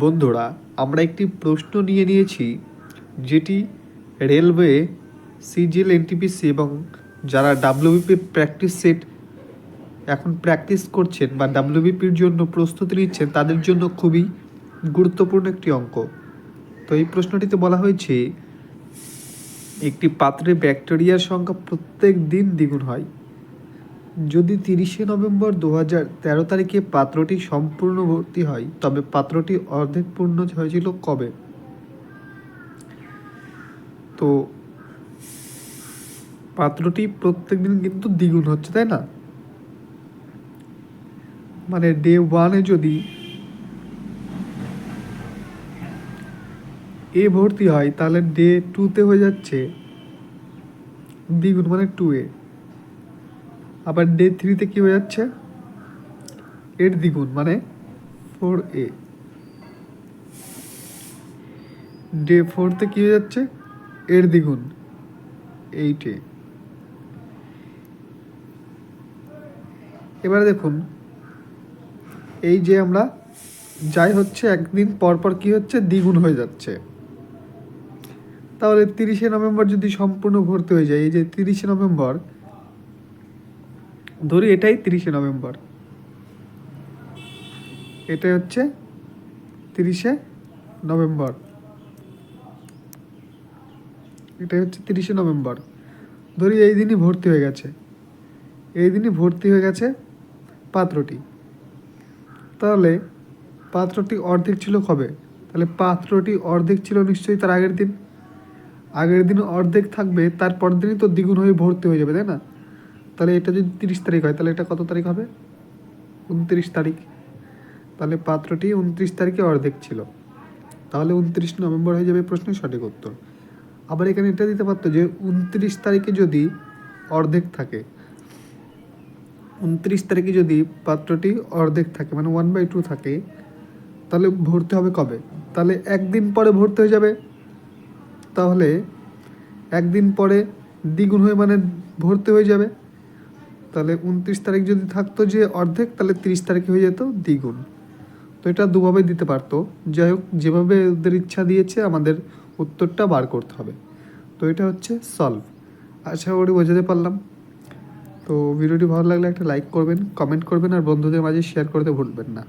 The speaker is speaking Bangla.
বন্ধুরা, আমরা একটি প্রশ্ন নিয়ে নিয়েছি যেটি রেলওয়ে, সিজিএল, এনটিপিসি এবং যারা ডাব্লিউবিপি প্র্যাকটিস সেট এখন প্র্যাকটিস করছেন বা ডাব্লিউবিপির জন্য প্রস্তুতি নিচ্ছেন তাদের জন্য খুবই গুরুত্বপূর্ণ একটি অঙ্ক। তো এই প্রশ্নটিতে বলা হয়েছে একটি পাত্রে ব্যাকটেরিয়ার সংখ্যা প্রত্যেক দিন দ্বিগুণ হয়। যদি 30শে নভেম্বর 2013 তারিখে পাত্রটি সম্পূর্ণ ভর্তি হয় তবে পাত্রটি অর্ধেক পূর্ণ হয়েছিল কবে? তো পাত্রটি প্রত্যেক দিন কিন্তু দ্বিগুণ হচ্ছে, তাই না? মানে ডে 1-এ যদি এ ভর্তি হয় তাহলে ডে 2-তে হয়ে যাচ্ছে দ্বিগুণ, মানে 2A। আবার ডে 3-তে কি হয়ে যাচ্ছে? এর দ্বিগুণ, মানে 4A। ডে 4-তে কি হয়ে যাচ্ছে? এর দ্বিগুণ, 8A। এবারে দেখুন, এই যে আমরা যাই হচ্ছে একদিন পর পর কি হচ্ছে? দ্বিগুণ হয়ে যাচ্ছে। তাহলে 30শে নভেম্বর যদি সম্পূর্ণ ভর্তি হয়ে যায়, এই যে 30শে নভেম্বর, ধরি এটাই 30শে নভেম্বর, এটা হচ্ছে 30শে নভেম্বর, এটা হচ্ছে 30শে নভেম্বর। ধরি এই দিনই ভর্তি হয়ে গেছে, এই দিনই ভর্তি হয়ে গেছে পাত্রটি। তাহলে পাত্রটি অর্ধেক ছিল কবে? তাহলে পাত্রটি অর্ধেক ছিল নিশ্চয়ই তার আগের দিন। আগের দিন অর্ধেক থাকবে, তারপর দিনই তো দ্বিগুণ হয়ে ভর্তি হয়ে যাবে, তাই না? তাহলে এটা যদি 30 তারিখ হয় তাহলে এটা কত তারিখ হবে? 29 তারিখ। তাহলে পাত্রটি 29 তারিখে অর্ধেক ছিল, তাহলে 29 নভেম্বর হয়ে যাবে প্রশ্নের সঠিক উত্তর। আবার এখানে এটা দিতে পারতো যে 29 তারিখে যদি অর্ধেক থাকে, 29 তারিখে যদি পাত্রটি অর্ধেক থাকে মানে 1/2 থাকে, তাহলে ভর্তি হবে কবে? তাহলে একদিন পরে ভর্তি হয়ে যাবে। তাহলে একদিন পরে দ্বিগুণ হয়ে মানে ভর্তি হয়ে যাবে। তাহলে 29 তারিখ যদি থাকতো যে অর্ধেক, তাহলে 30 তারিখে হয়ে যেত দ্বিগুণ। তো এটা দুভাবে দিতে পারতো। যাই হোক, যেভাবে ওদের ইচ্ছা দিয়েছে আমাদের উত্তরটা বার করতে হবে। তো এটা হচ্ছে সলভ। আশা করি বোঝাতে পারলাম। তো ভিডিওটি ভালো লাগলে একটা লাইক করবেন, কমেন্ট করবেন আর বন্ধুদের মাঝে শেয়ার করতে ভুলবেন না।